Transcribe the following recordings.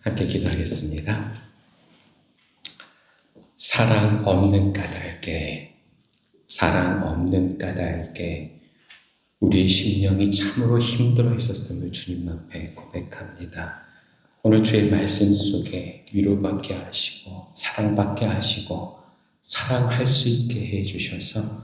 함께 기도하겠습니다. 사랑 없는 까닭에, 사랑 없는 까닭에 우리의 심령이 참으로 힘들어 있었음을 주님 앞에 고백합니다. 오늘 주의 말씀 속에 위로받게 하시고 사랑받게 하시고 사랑할 수 있게 해주셔서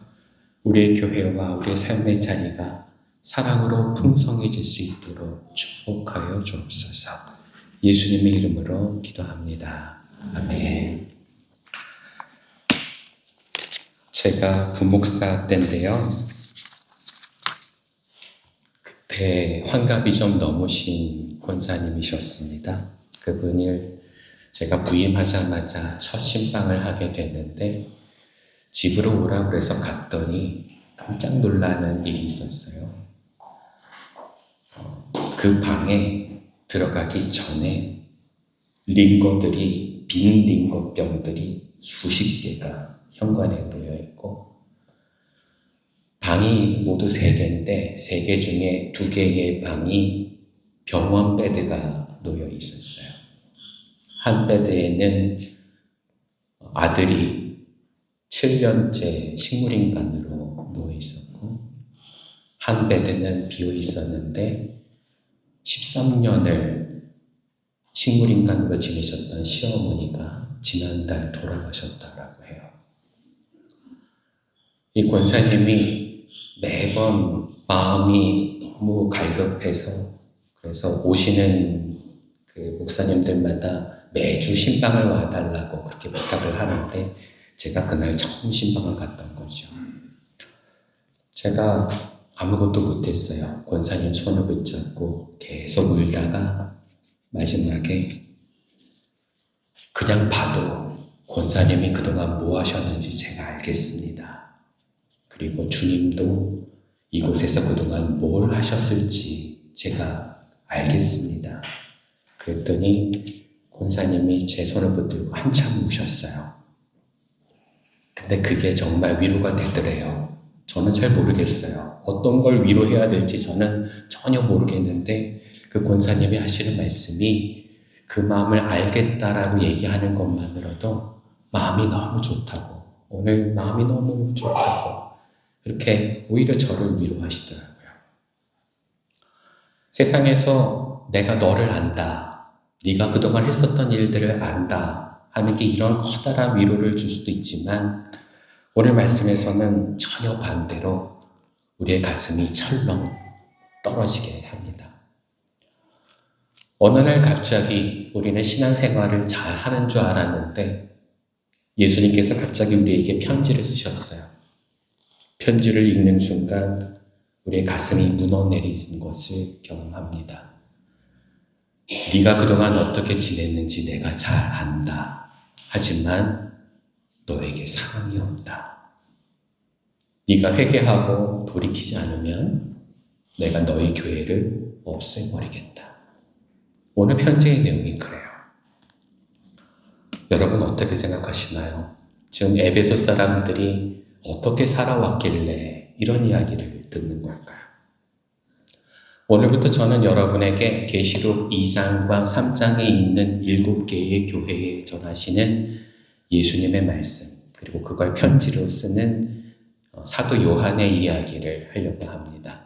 우리의 교회와 우리의 삶의 자리가 사랑으로 풍성해질 수 있도록 축복하여 주옵소서. 예수님의 이름으로 기도합니다. 아멘. 제가 부목사 때인데요. 그때 환갑이 좀 넘으신 권사님이셨습니다. 그분을 제가 부임하자마자 첫 신방을 하게 됐는데 집으로 오라고 해서 갔더니 깜짝 놀라는 일이 있었어요. 그 방에 들어가기 전에 링거들이, 빈 링거병들이 수십 개가 현관에 놓여 있고, 방이 모두 3개인데 3개 중에 2개의 방이 병원 베드가 놓여 있었어요. 한 베드에는 아들이 7년째 식물인간으로 누워 있었고, 한 베드는 비어 있었는데 13년을 식물인간으로 지내셨던 시어머니가 지난달 돌아가셨다라고 해요. 이 권사님이 매번 마음이 너무 갈급해서 그래서 오시는 그 목사님들마다 매주 신방을 와달라고 그렇게 부탁을 하는데 제가 그날 처음 신방을 갔던 거죠. 제가 아무것도 못했어요. 권사님 손을 붙잡고 계속 울다가 마지막에 그냥 봐도 권사님이 그동안 뭐 하셨는지 제가 알겠습니다. 그리고 주님도 이곳에서 그동안 뭘 하셨을지 제가 알겠습니다. 그랬더니 권사님이 제 손을 붙들고 한참 우셨어요. 근데 그게 정말 위로가 되더래요. 저는 잘 모르겠어요. 어떤 걸 위로해야 될지 저는 전혀 모르겠는데 그 권사님이 하시는 말씀이 그 마음을 알겠다라고 얘기하는 것만으로도 마음이 너무 좋다고, 오늘 마음이 너무 좋다고 그렇게 오히려 저를 위로하시더라고요. 세상에서 내가 너를 안다, 네가 그동안 했었던 일들을 안다 하는 게 이런 커다란 위로를 줄 수도 있지만 오늘 말씀에서는 전혀 반대로 우리의 가슴이 철렁 떨어지게 합니다. 어느 날 갑자기 우리는 신앙생활을 잘 하는 줄 알았는데 예수님께서 갑자기 우리에게 편지를 쓰셨어요. 편지를 읽는 순간 우리의 가슴이 무너내리는 것을 경험합니다. 네가 그동안 어떻게 지냈는지 내가 잘 안다. 하지만 너에게 사랑이 없다. 네가 회개하고 돌이키지 않으면 내가 너희 교회를 없애버리겠다. 오늘 편지의 내용이 그래요. 여러분 어떻게 생각하시나요? 지금 에베소 사람들이 어떻게 살아왔길래 이런 이야기를 듣는 걸까요? 오늘부터 저는 여러분에게 계시록 2장과 3장에 있는 7개의 교회에 전하시는 예수님의 말씀, 그리고 그걸 편지로 쓰는 사도 요한의 이야기를 하려고 합니다.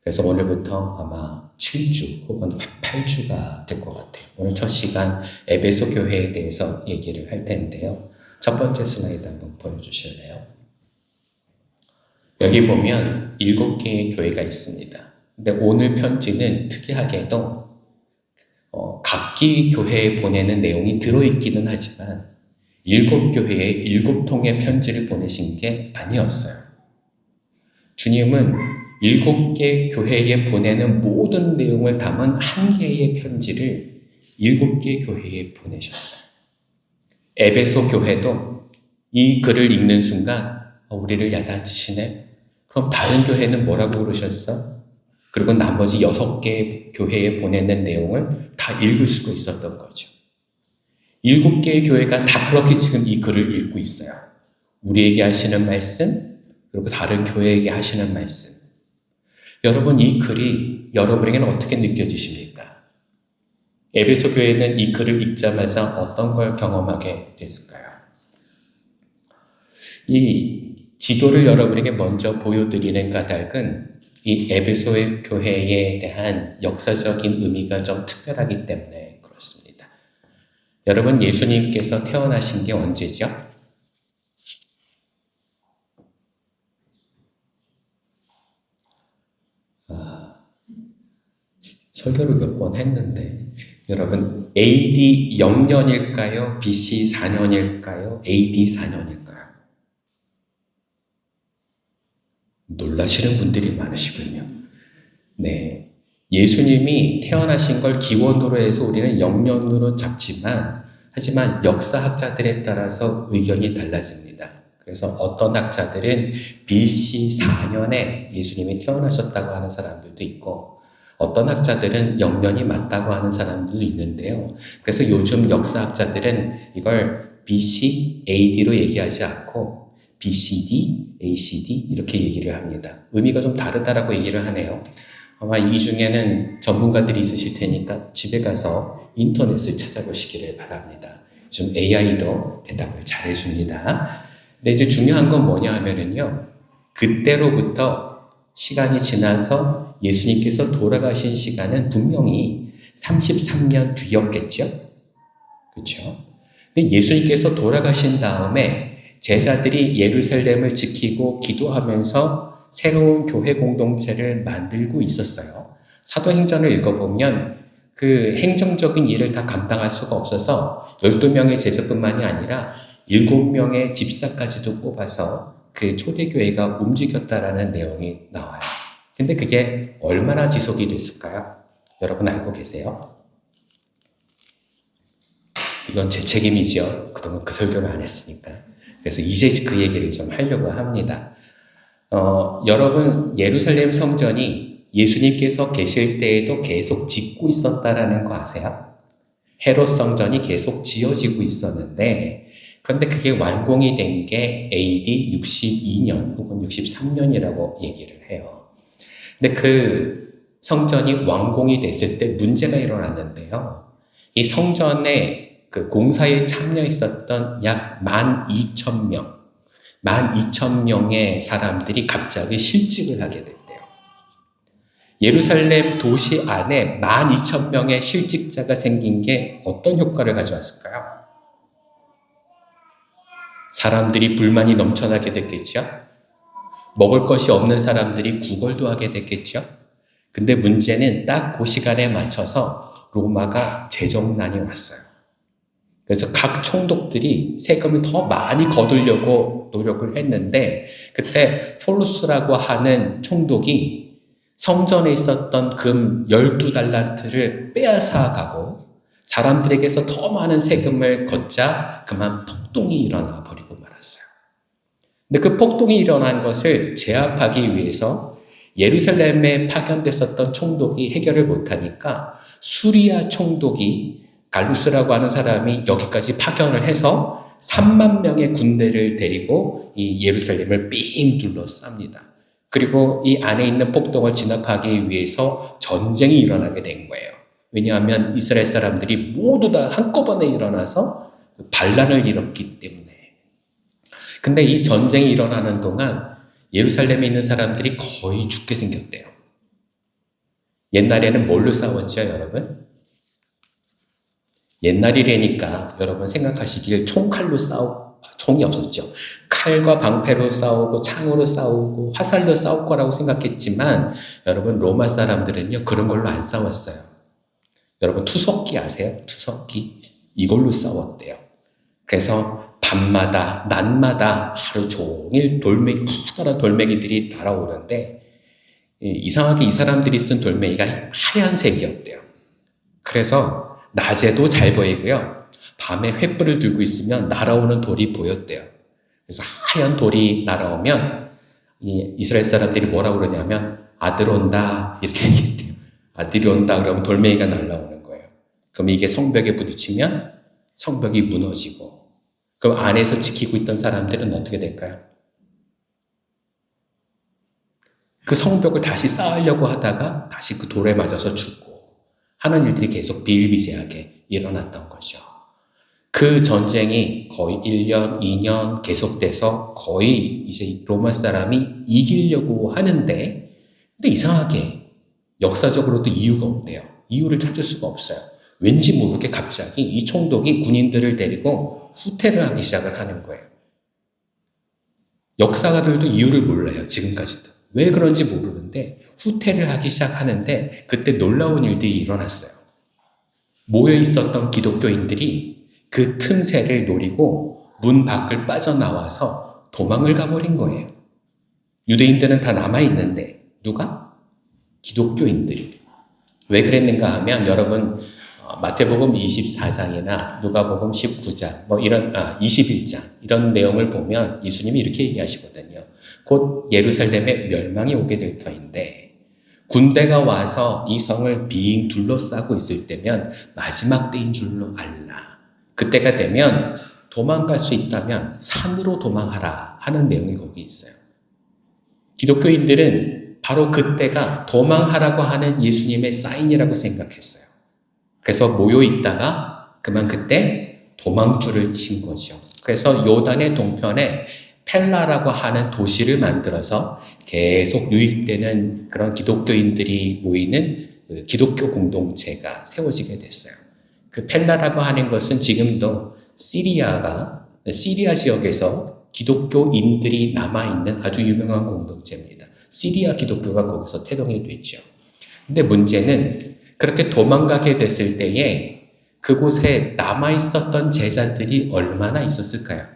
그래서 오늘부터 아마 7주 혹은 8주가 될 것 같아요. 오늘 첫 시간 에베소 교회에 대해서 얘기를 할 텐데요. 첫 번째 슬라이드 한번 보여주실래요? 여기 보면 7개의 교회가 있습니다. 근데 오늘 편지는 특이하게도 각기 교회에 보내는 내용이 들어있기는 하지만 7교회에 7통의 편지를 보내신 게 아니었어요. 주님은 7개 교회에 보내는 모든 내용을 담은 한 개의 편지를 7개 교회에 보내셨어요. 에베소 교회도 이 글을 읽는 순간 우리를 야단치시네? 그럼 다른 교회는 뭐라고 그러셨어? 그리고 나머지 6개 교회에 보내는 내용을 다 읽을 수가 있었던 거죠. 7개의 교회가 다 그렇게 지금 이 글을 읽고 있어요. 우리에게 하시는 말씀, 그리고 다른 교회에게 하시는 말씀. 여러분, 이 글이 여러분에게는 어떻게 느껴지십니까? 에베소 교회는 이 글을 읽자마자 어떤 걸 경험하게 됐을까요? 이 지도를 여러분에게 먼저 보여드리는 까닭은 이 에베소의 교회에 대한 역사적인 의미가 좀 특별하기 때문에 그렇습니다. 여러분, 예수님께서 태어나신 게 언제죠? 설교를 몇 번 했는데 여러분 AD 0년일까요? BC 4년일까요? AD 4년일까요? 놀라시는 분들이 많으시군요. 네, 예수님이 태어나신 걸 기원으로 해서 우리는 0년으로 잡지만 하지만 역사학자들에 따라서 의견이 달라집니다. 그래서 어떤 학자들은 BC 4년에 예수님이 태어나셨다고 하는 사람들도 있고 어떤 학자들은 0년이 맞다고 하는 사람들도 있는데요. 그래서 요즘 역사학자들은 이걸 BC, AD로 얘기하지 않고 BCD, ACD 이렇게 얘기를 합니다. 의미가 좀 다르다라고 얘기를 하네요. 아마 이 중에는 전문가들이 있으실 테니까 집에 가서 인터넷을 찾아보시기를 바랍니다. 요즘 AI도 대답을 잘 해줍니다. 근데 이제 중요한 건 뭐냐 하면은요. 그때로부터 시간이 지나서 예수님께서 돌아가신 시간은 분명히 33년 뒤였겠죠? 그렇죠? 근데 예수님께서 돌아가신 다음에 제자들이 예루살렘을 지키고 기도하면서 새로운 교회 공동체를 만들고 있었어요. 사도행전을 읽어보면 그 행정적인 일을 다 감당할 수가 없어서 12명의 제자뿐만이 아니라 7명의 집사까지도 뽑아서 그 초대교회가 움직였다라는 내용이 나와요. 근데 그게 얼마나 지속이 됐을까요? 여러분 알고 계세요? 이건 제 책임이죠. 그동안 그 설교를 안 했으니까. 그래서 이제 그 얘기를 좀 하려고 합니다. 여러분 예루살렘 성전이 예수님께서 계실 때에도 계속 짓고 있었다라는 거 아세요? 헤롯 성전이 계속 지어지고 있었는데 그런데 그게 완공이 된 게 AD 62년 혹은 63년이라고 얘기를 해요. 근데 그 성전이 완공이 됐을 때 문제가 일어났는데요. 이 성전에 그 공사에 참여했었던 약 12,000명, 12,000명의 사람들이 갑자기 실직을 하게 됐대요. 예루살렘 도시 안에 12,000명의 실직자가 생긴 게 어떤 효과를 가져왔을까요? 사람들이 불만이 넘쳐나게 됐겠죠? 먹을 것이 없는 사람들이 구걸도 하게 됐겠죠? 근데 문제는 딱 그 시간에 맞춰서 로마가 재정난이 왔어요. 그래서 각 총독들이 세금을 더 많이 거두려고 노력을 했는데 그때 폴루스라고 하는 총독이 성전에 있었던 금 12달란트를 빼앗아 가고 사람들에게서 더 많은 세금을 걷자 그만 폭동이 일어나 버리고 말았어요. 근데 그 폭동이 일어난 것을 제압하기 위해서 예루살렘에 파견됐었던 총독이 해결을 못하니까 수리아 총독이 갈루스라고 하는 사람이 여기까지 파견을 해서 3만 명의 군대를 데리고 이 예루살렘을 삥 둘러쌉니다. 그리고 이 안에 있는 폭동을 진압하기 위해서 전쟁이 일어나게 된 거예요. 왜냐하면 이스라엘 사람들이 모두 다 한꺼번에 일어나서 반란을 일으켰기 때문에. 근데 이 전쟁이 일어나는 동안 예루살렘에 있는 사람들이 거의 죽게 생겼대요. 옛날에는 뭘로 싸웠죠, 여러분? 옛날이라니까 여러분 생각하시길 총칼로 총이 없었죠. 칼과 방패로 싸우고 창으로 싸우고 화살로 싸울 거라고 생각했지만 여러분 로마 사람들은요 그런 걸로 안 싸웠어요. 여러분 투석기 아세요? 투석기 이걸로 싸웠대요. 그래서 밤마다 낮마다 하루 종일 커다란 돌멩이들이 날아오는데 이상하게 이 사람들이 쓴 돌멩이가 하얀색이었대요. 그래서 낮에도 잘 보이고요. 밤에 횃불을 들고 있으면 날아오는 돌이 보였대요. 그래서 하얀 돌이 날아오면 이스라엘 사람들이 뭐라고 그러냐면 아들 온다 이렇게 얘기했대요. 아들이 온다 그러면 돌멩이가 날아오는 거예요. 그럼 이게 성벽에 부딪히면 성벽이 무너지고 그럼 안에서 지키고 있던 사람들은 어떻게 될까요? 그 성벽을 다시 쌓으려고 하다가 다시 그 돌에 맞아서 죽고 하는 일들이 계속 비일비재하게 일어났던 거죠. 그 전쟁이 거의 1년, 2년 계속돼서 거의 이제 로마 사람이 이기려고 하는데, 근데 이상하게 역사적으로도 이유가 없대요. 이유를 찾을 수가 없어요. 왠지 모르게 갑자기 이 총독이 군인들을 데리고 후퇴를 하기 시작을 하는 거예요. 역사가들도 이유를 몰라요. 지금까지도. 왜 그런지 모르는데 후퇴를 하기 시작하는데 그때 놀라운 일들이 일어났어요. 모여 있었던 기독교인들이 그 틈새를 노리고 문 밖을 빠져나와서 도망을 가버린 거예요. 유대인들은 다 남아있는데 누가? 기독교인들이. 왜 그랬는가 하면 여러분 마태복음 24장이나 누가복음 19장, 21장 이런 내용을 보면 예수님이 이렇게 얘기하시거든요. 곧 예루살렘에 멸망이 오게 될 터인데 군대가 와서 이 성을 빙 둘러싸고 있을 때면 마지막 때인 줄로 알라. 그때가 되면 도망갈 수 있다면 산으로 도망하라 하는 내용이 거기 있어요. 기독교인들은 바로 그때가 도망하라고 하는 예수님의 사인이라고 생각했어요. 그래서 모여 있다가 그만 그때 도망줄을 친 거죠. 그래서 요단의 동편에 펠라라고 하는 도시를 만들어서 계속 유입되는 그런 기독교인들이 모이는 기독교 공동체가 세워지게 됐어요. 그 펠라라고 하는 것은 지금도 시리아 지역에서 기독교인들이 남아있는 아주 유명한 공동체입니다. 시리아 기독교가 거기서 태동이 됐죠. 근데 문제는 그렇게 도망가게 됐을 때에 그곳에 남아있었던 제자들이 얼마나 있었을까요?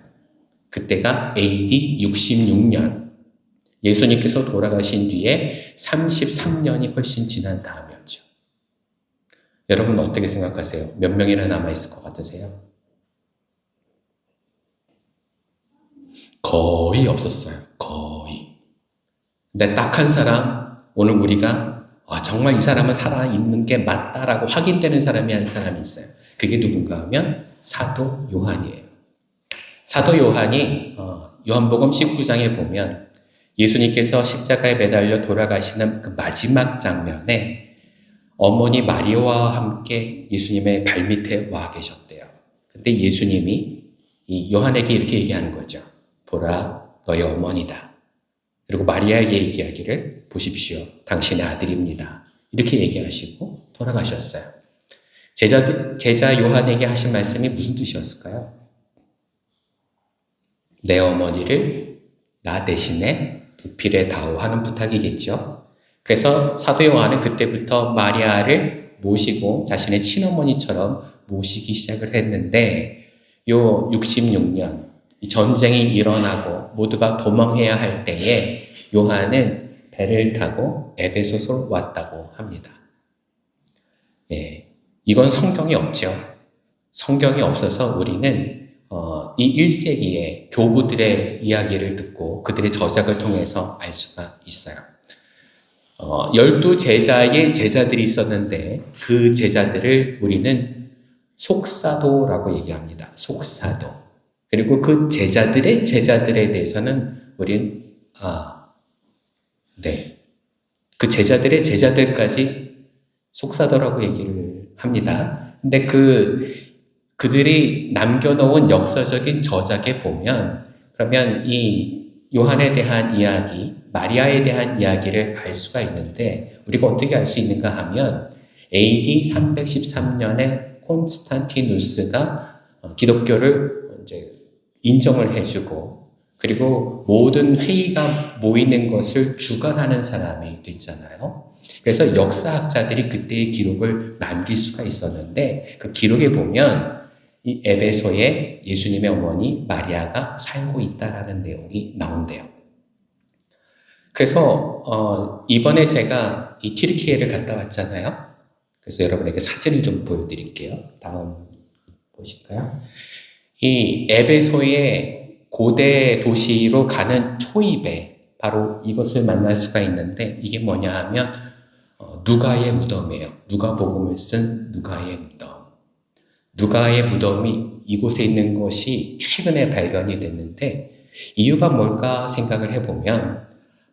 그때가 AD 66년, 예수님께서 돌아가신 뒤에 33년이 훨씬 지난 다음이었죠. 여러분 어떻게 생각하세요? 몇 명이나 남아있을 것 같으세요? 거의 없었어요. 거의. 근데 딱 한 사람, 오늘 우리가 정말 이 사람은 살아있는 게 맞다라고 확인되는 사람이 한 사람이 있어요. 그게 누군가 하면 사도 요한이에요. 사도 요한이 요한복음 19장에 보면 예수님께서 십자가에 매달려 돌아가시는 그 마지막 장면에 어머니 마리아와 함께 예수님의 발밑에 와 계셨대요. 근데 예수님이 이 요한에게 이렇게 얘기하는 거죠. 보라, 너의 어머니다. 그리고 마리아에게 얘기하기를 보십시오. 당신의 아들입니다. 이렇게 얘기하시고 돌아가셨어요. 제자 요한에게 하신 말씀이 무슨 뜻이었을까요? 내 어머니를 나 대신에 부필해 다오 하는 부탁이겠죠. 그래서 사도 요한은 그때부터 마리아를 모시고 자신의 친어머니처럼 모시기 시작을 했는데 요 66년 전쟁이 일어나고 모두가 도망해야 할 때에 요한은 배를 타고 에베소로 왔다고 합니다. 이건 성경이 없죠. 성경이 없어서 우리는 이 1세기의 교부들의 이야기를 듣고 그들의 저작을 통해서 알 수가 있어요. 12제자의 제자들이 있었는데 그 제자들을 우리는 속사도라고 얘기합니다. 속사도. 그리고 그 제자들의 제자들에 대해서는 우린 그 제자들의 제자들까지 속사도라고 얘기를 합니다. 근데 그들이 남겨놓은 역사적인 저작에 보면 그러면 이 요한에 대한 이야기, 마리아에 대한 이야기를 알 수가 있는데 우리가 어떻게 알 수 있는가 하면 AD 313년에 콘스탄티누스가 기독교를 이제 인정을 해주고 그리고 모든 회의가 모이는 것을 주관하는 사람이 됐잖아요. 그래서 역사학자들이 그때의 기록을 남길 수가 있었는데 그 기록에 보면 이 에베소에 예수님의 어머니 마리아가 살고 있다라는 내용이 나온대요. 그래서 이번에 제가 이 튀르키예를 갔다 왔잖아요. 그래서 여러분에게 사진을 좀 보여드릴게요. 다음 보실까요? 이 에베소의 고대 도시로 가는 초입에 바로 이것을 만날 수가 있는데 이게 뭐냐 하면 누가의 무덤이에요. 누가복음을 쓴 누가의 무덤. 누가의 무덤이 이곳에 있는 것이 최근에 발견이 됐는데 이유가 뭘까 생각을 해보면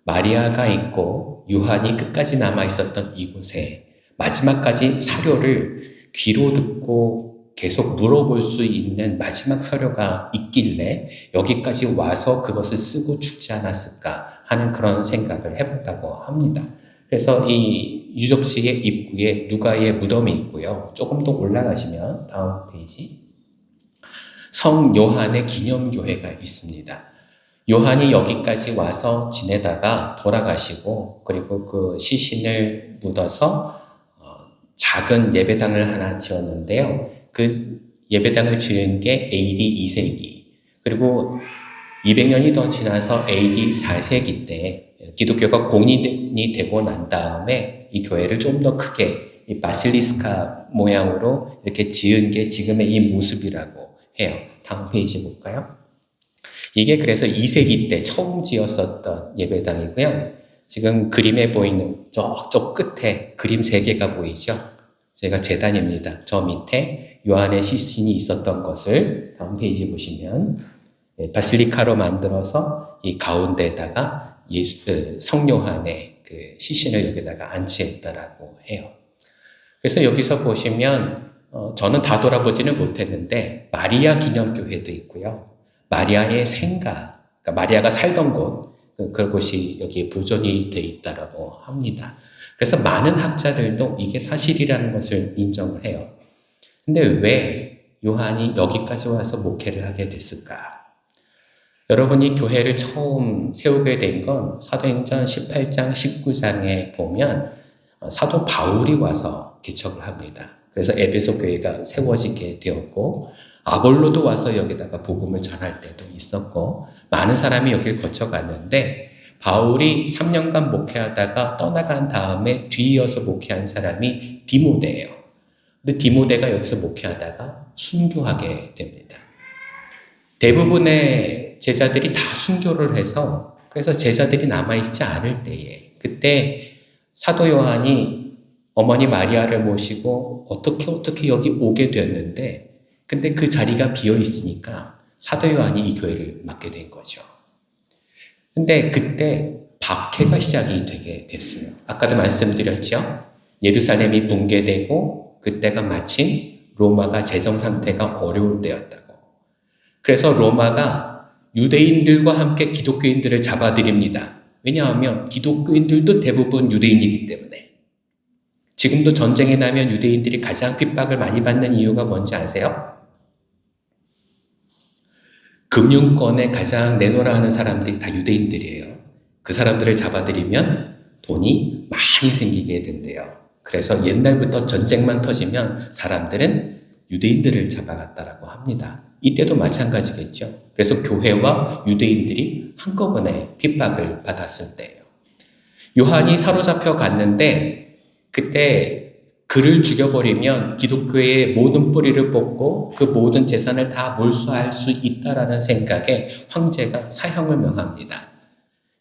마리아가 있고 요한이 끝까지 남아 있었던 이곳에 마지막까지 사료를 귀로 듣고 계속 물어볼 수 있는 마지막 사료가 있길래 여기까지 와서 그것을 쓰고 죽지 않았을까 하는 그런 생각을 해본다고 합니다. 그래서 이 유적지의 입구에 누가의 무덤이 있고요. 조금 더 올라가시면 다음 페이지 성 요한의 기념교회가 있습니다. 요한이 여기까지 와서 지내다가 돌아가시고 그리고 그 시신을 묻어서 작은 예배당을 하나 지었는데요. 그 예배당을 지은 게 AD 2세기 그리고 200년이 더 지나서 AD 4세기 때 기독교가 공인이 되고 난 다음에 이 교회를 좀 더 크게 이 바실리스카 모양으로 이렇게 지은 게 지금의 이 모습이라고 해요. 다음 페이지 볼까요? 이게 그래서 2세기 때 처음 지었었던 예배당이고요. 지금 그림에 보이는 저쪽 끝에 그림 3개가 보이죠? 제가 제단입니다. 저 밑에 요한의 시신이 있었던 것을 다음 페이지 보시면 바실리카로 만들어서 이 가운데에다가 성요한의 그 시신을 여기다가 안치했다라고 해요. 그래서 여기서 보시면 저는 다 돌아보지는 못했는데 마리아 기념교회도 있고요. 마리아의 생가, 그러니까 마리아가 살던 곳, 그곳이 여기에 보존이 되어 있다라고 합니다. 그래서 많은 학자들도 이게 사실이라는 것을 인정을 해요. 근데 왜 요한이 여기까지 와서 목회를 하게 됐을까? 여러분이 교회를 처음 세우게 된 건 사도행전 18장, 19장에 보면 사도 바울이 와서 개척을 합니다. 그래서 에베소 교회가 세워지게 되었고 아볼로도 와서 여기다가 복음을 전할 때도 있었고 많은 사람이 여기를 거쳐갔는데 바울이 3년간 목회하다가 떠나간 다음에 뒤이어서 목회한 사람이 디모데예요. 근데 디모데가 여기서 목회하다가 순교하게 됩니다. 대부분의 제자들이 다 순교를 해서 그래서 제자들이 남아있지 않을 때에 그때 사도 요한이 어머니 마리아를 모시고 어떻게 여기 오게 됐는데 근데 그 자리가 비어 있으니까 사도 요한이 이 교회를 맡게 된 거죠. 근데 그때 박해가 시작이 되게 됐어요. 아까도 말씀드렸죠. 예루살렘이 붕괴되고 그때가 마침 로마가 재정 상태가 어려울 때였다고. 그래서 로마가 유대인들과 함께 기독교인들을 잡아들입니다. 왜냐하면 기독교인들도 대부분 유대인이기 때문에. 지금도 전쟁이 나면 유대인들이 가장 핍박을 많이 받는 이유가 뭔지 아세요? 금융권에 가장 내놓으라 하는 사람들이 다 유대인들이에요. 그 사람들을 잡아들이면 돈이 많이 생기게 된대요. 그래서 옛날부터 전쟁만 터지면 사람들은 유대인들을 잡아갔다라고 합니다. 이때도 마찬가지겠죠. 그래서 교회와 유대인들이 한꺼번에 핍박을 받았을 때예요. 요한이 사로잡혀 갔는데 그때 그를 죽여버리면 기독교의 모든 뿌리를 뽑고 그 모든 재산을 다 몰수할 수 있다라는 생각에 황제가 사형을 명합니다.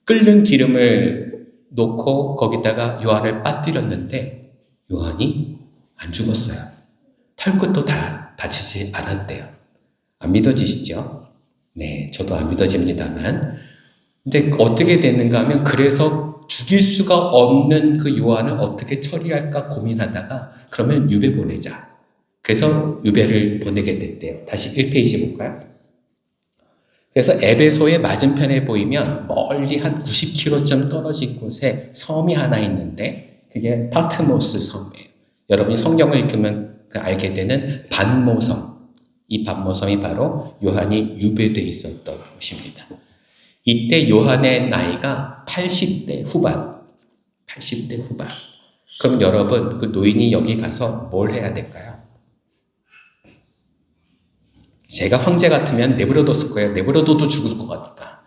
끓는 기름을 놓고 거기다가 요한을 빠뜨렸는데 요한이 안 죽었어요. 털끝도 다 다치지 않았대요. 안 믿어지시죠? 네, 저도 안 믿어집니다만. 근데 어떻게 됐는가 하면 그래서 죽일 수가 없는 그 요한을 어떻게 처리할까 고민하다가 그러면 유배 보내자. 그래서 유배를 보내게 됐대요. 다시 1페이지 볼까요? 그래서 에베소의 맞은편에 보이면 멀리 한 90km쯤 떨어진 곳에 섬이 하나 있는데 그게 파트모스 섬이에요. 여러분이 성경을 읽으면 알게 되는 반모섬. 이 반모섬이 바로 요한이 유배되어 있었던 곳입니다. 이때 요한의 나이가 80대 후반. 80대 후반. 그럼 여러분, 그 노인이 여기 가서 뭘 해야 될까요? 제가 황제 같으면 내버려뒀을 거예요. 내버려둬도 죽을 것 같다.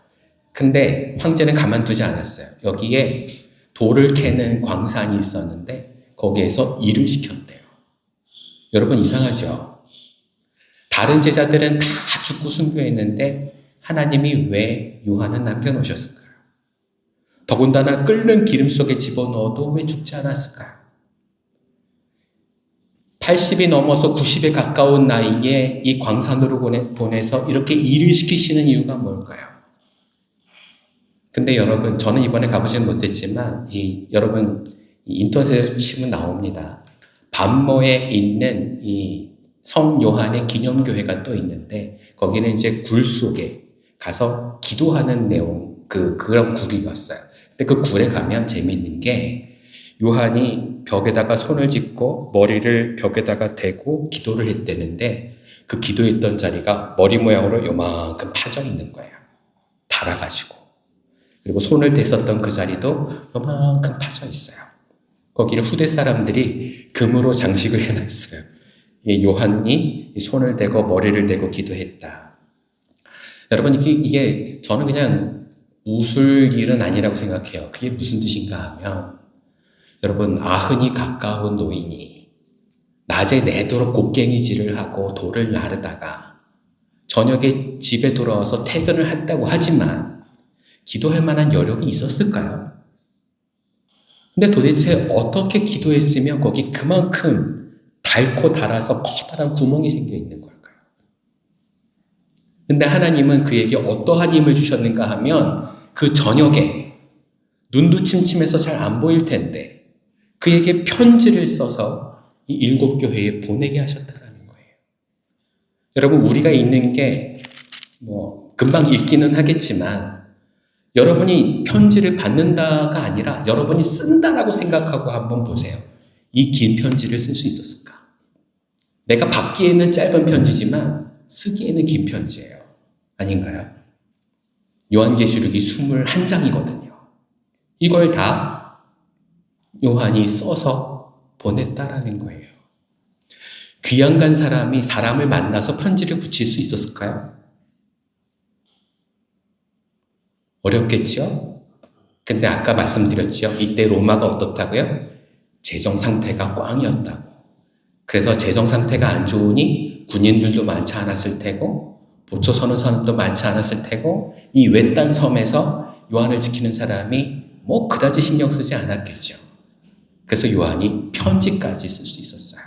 근데 황제는 가만두지 않았어요. 여기에 돌을 캐는 광산이 있었는데 거기에서 일을 시켰대요. 여러분 이상하죠? 다른 제자들은 다 죽고 순교했는데 하나님이 왜 요한은 남겨놓으셨을까요? 더군다나 끓는 기름 속에 집어넣어도 왜 죽지 않았을까요? 80이 넘어서 90에 가까운 나이에 이 광산으로 보내서 이렇게 일을 시키시는 이유가 뭘까요? 근데 여러분, 저는 이번에 가보지는 못했지만, 여러분, 인터넷에서 치면 나옵니다. 반모에 있는 이 성 요한의 기념교회가 또 있는데 거기는 이제 굴 속에 가서 기도하는 내용 그런 굴이었어요. 근데 그 굴에 가면 재미있는 게 요한이 벽에다가 손을 짚고 머리를 벽에다가 대고 기도를 했대는데 그 기도했던 자리가 머리 모양으로 요만큼 파져 있는 거예요. 달아가지고. 그리고 손을 댔었던 그 자리도 요만큼 파져 있어요. 거기를 후대 사람들이 금으로 장식을 해놨어요. 요한이 손을 대고 머리를 대고 기도했다. 여러분, 이게 저는 그냥 웃을 일은 아니라고 생각해요. 그게 무슨 뜻인가 하면, 여러분, 아흔이 가까운 노인이 낮에 내도록 곡괭이질을 하고 돌을 나르다가 저녁에 집에 돌아와서 퇴근을 한다고 하지만 기도할 만한 여력이 있었을까요? 근데 도대체 어떻게 기도했으면 거기 그만큼 닳고 닳아서 커다란 구멍이 생겨 있는 걸까요? 근데 하나님은 그에게 어떠한 힘을 주셨는가 하면 그 저녁에 눈도 침침해서 잘 안 보일 텐데 그에게 편지를 써서 이 일곱 교회에 보내게 하셨다는 거예요. 여러분, 우리가 읽는 게 금방 읽기는 하겠지만 여러분이 편지를 받는다가 아니라 여러분이 쓴다라고 생각하고 한번 보세요. 이 긴 편지를 쓸 수 있었을까? 내가 받기에는 짧은 편지지만 쓰기에는 긴 편지예요. 아닌가요? 요한계시록이 21장이거든요. 이걸 다 요한이 써서 보냈다라는 거예요. 귀양 간 사람이 사람을 만나서 편지를 붙일 수 있었을까요? 어렵겠죠? 근데 아까 말씀드렸죠. 이때 로마가 어떻다고요? 재정 상태가 꽝이었다고. 그래서 재정 상태가 안 좋으니 군인들도 많지 않았을 테고 보초 서는 사람도 많지 않았을 테고 이 외딴 섬에서 요한을 지키는 사람이 그다지 신경 쓰지 않았겠죠. 그래서 요한이 편지까지 쓸 수 있었어요.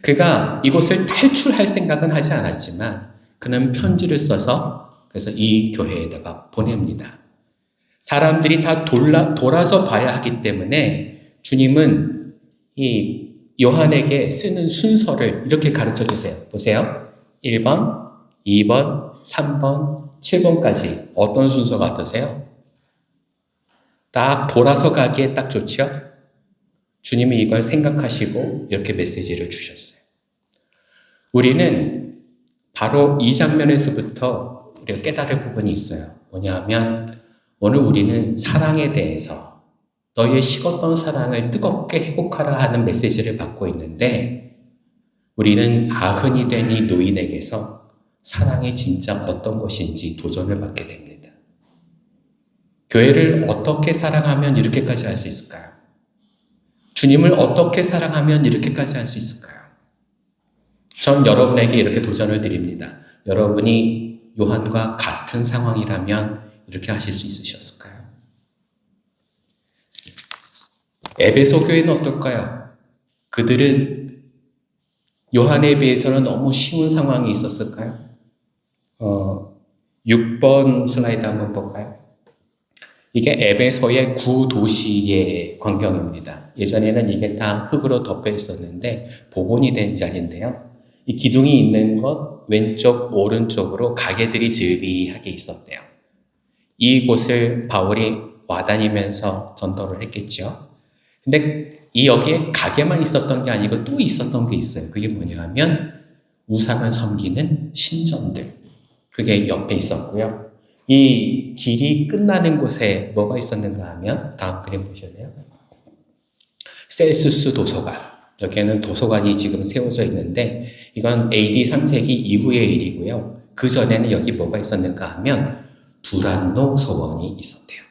그가 이곳을 탈출할 생각은 하지 않았지만 그는 편지를 써서 그래서 이 교회에다가 보냅니다. 사람들이 다 돌아서 봐야 하기 때문에 주님은 이 요한에게 쓰는 순서를 이렇게 가르쳐 주세요. 보세요. 1번, 2번, 3번, 7번까지 어떤 순서 같으세요? 딱 돌아서 가기에 딱 좋죠? 주님이 이걸 생각하시고 이렇게 메시지를 주셨어요. 우리는 바로 이 장면에서부터 우리가 깨달을 부분이 있어요. 뭐냐면 오늘 우리는 사랑에 대해서 너희의 식었던 사랑을 뜨겁게 회복하라 하는 메시지를 받고 있는데 우리는 아흔이 된 이 노인에게서 사랑이 진짜 어떤 것인지 도전을 받게 됩니다. 교회를 어떻게 사랑하면 이렇게까지 할 수 있을까요? 주님을 어떻게 사랑하면 이렇게까지 할 수 있을까요? 전 여러분에게 이렇게 도전을 드립니다. 여러분이 요한과 같은 상황이라면 이렇게 하실 수 있으셨을까요? 에베소 교회는 어떨까요? 그들은 요한에 비해서는 너무 쉬운 상황이 있었을까요? 6번 슬라이드 한번 볼까요? 이게 에베소의 구도시의 광경입니다. 예전에는 이게 다 흙으로 덮여 있었는데 복원이 된 자리인데요. 이 기둥이 있는 것 왼쪽 오른쪽으로 가게들이 즐비하게 있었대요. 이곳을 바울이 와다니면서 전도를 했겠죠. 근데 여기에 가게만 있었던 게 아니고 또 있었던 게 있어요. 그게 뭐냐 하면 우상을 섬기는 신전들. 그게 옆에 있었고요. 이 길이 끝나는 곳에 뭐가 있었는가 하면 다음 그림 보셔도요. 셀수스 도서관. 여기에는 도서관이 지금 세워져 있는데 이건 AD 3세기 이후의 일이고요. 그 전에는 여기 뭐가 있었는가 하면 두란노 서원이 있었대요.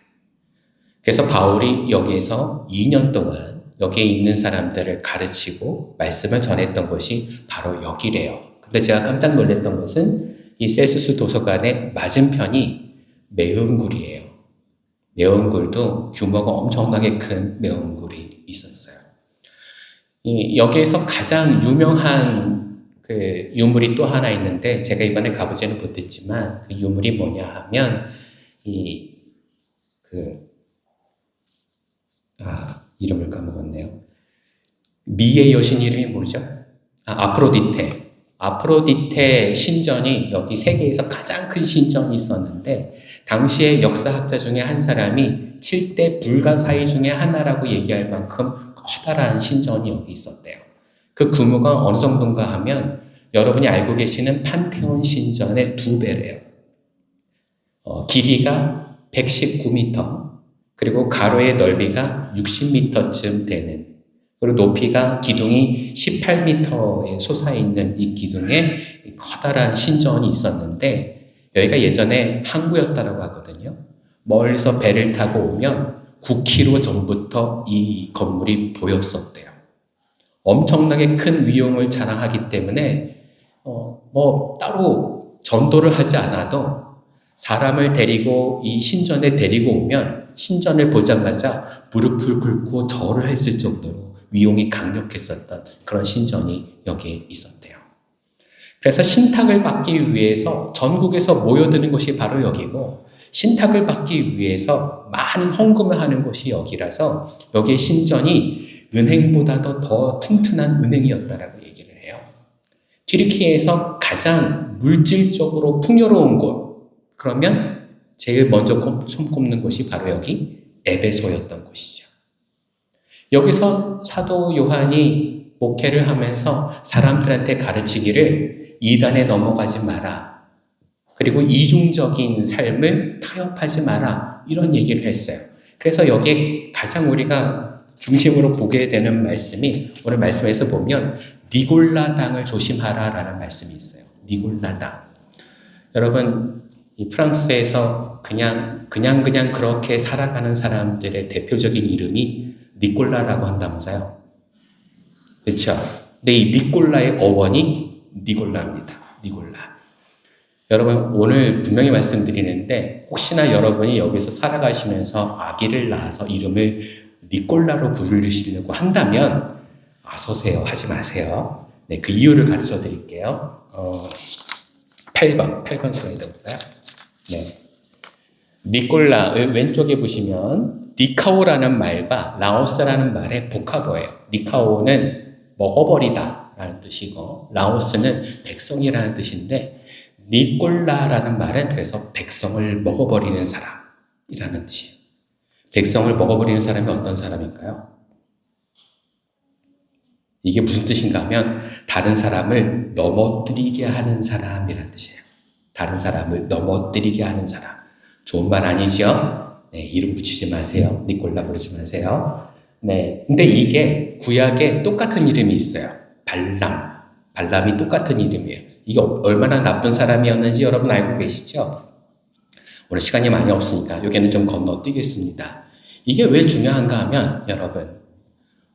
그래서 바울이 여기에서 2년 동안 여기에 있는 사람들을 가르치고 말씀을 전했던 곳이 바로 여기래요. 근데 제가 깜짝 놀랐던 것은 이 셀수스 도서관의 맞은편이 매음굴이에요. 매음굴도 규모가 엄청나게 큰 매음굴이 있었어요. 여기에서 가장 유명한 그 유물이 또 하나 있는데 제가 이번에 가보지는 못했지만 그 유물이 뭐냐 하면 이름을 까먹었네요. 미의 여신 이름이 뭐죠? 아프로디테. 아프로디테 신전이 여기 세계에서 가장 큰 신전이 있었는데 당시의 역사학자 중에 한 사람이 7대 불가사의 중에 하나라고 얘기할 만큼 커다란 신전이 여기 있었대요. 그 규모가 어느 정도인가 하면 여러분이 알고 계시는 판테온 신전의 2배래요. 길이가 119m, 그리고 가로의 넓이가 60m쯤 되는, 그리고 높이가 기둥이 18m에 솟아있는 이 기둥에 커다란 신전이 있었는데 여기가 예전에 항구였다고 하거든요. 멀리서 배를 타고 오면 9km 전부터 이 건물이 보였었대요. 엄청나게 큰 위용을 자랑하기 때문에 따로 전도를 하지 않아도 사람을 데리고 이 신전에 데리고 오면 신전을 보자마자 무릎을 꿇고 절을 했을 정도로 위용이 강력했었던 그런 신전이 여기에 있었대요. 그래서 신탁을 받기 위해서 전국에서 모여드는 곳이 바로 여기고 신탁을 받기 위해서 많은 헌금을 하는 곳이 여기라서 여기의 신전이 은행보다도 더 튼튼한 은행이었다라고 얘기를 해요. 튀르키예에서 가장 물질적으로 풍요로운 곳, 그러면 제일 먼저 손꼽는 곳이 바로 여기 에베소였던 곳이죠. 여기서 사도 요한이 목회를 하면서 사람들한테 가르치기를 이단에 넘어가지 마라. 그리고 이중적인 삶을 타협하지 마라. 이런 얘기를 했어요. 그래서 여기에 가장 우리가 중심으로 보게 되는 말씀이 오늘 말씀에서 보면 니골라당을 조심하라라는 말씀이 있어요. 니골라당. 여러분, 이 프랑스에서 그냥 그렇게 살아가는 사람들의 대표적인 이름이 니콜라라고 한다면서요. 그렇죠? 근데 이 니콜라의 어원이 니골라입니다. 니골라. 여러분, 오늘 분명히 말씀드리는데 혹시나 여러분이 여기서 살아가시면서 아기를 낳아서 이름을 니콜라로 부르시려고 한다면 서세요. 하지 마세요. 네, 그 이유를 가르쳐 드릴게요. 8번 슬라이드 볼까요? 네. 니콜라, 왼쪽에 보시면 니카오라는 말과 라오스라는 말의 복합어예요. 니카오는 먹어버리다 라는 뜻이고 라오스는 백성이라는 뜻인데 니콜라라는 말은 그래서 백성을 먹어버리는 사람이라는 뜻이에요. 백성을 먹어버리는 사람이 어떤 사람일까요? 이게 무슨 뜻인가 하면 다른 사람을 넘어뜨리게 하는 사람이라는 뜻이에요. 다른 사람을 넘어뜨리게 하는 사람. 좋은 말 아니죠? 네, 이름 붙이지 마세요. 니콜라 부르지 마세요. 네, 근데 이게 구약에 똑같은 이름이 있어요. 발람. 발람이 똑같은 이름이에요. 이게 얼마나 나쁜 사람이었는지 여러분 알고 계시죠? 오늘 시간이 많이 없으니까 여기는 좀 건너뛰겠습니다. 이게 왜 중요한가 하면 여러분,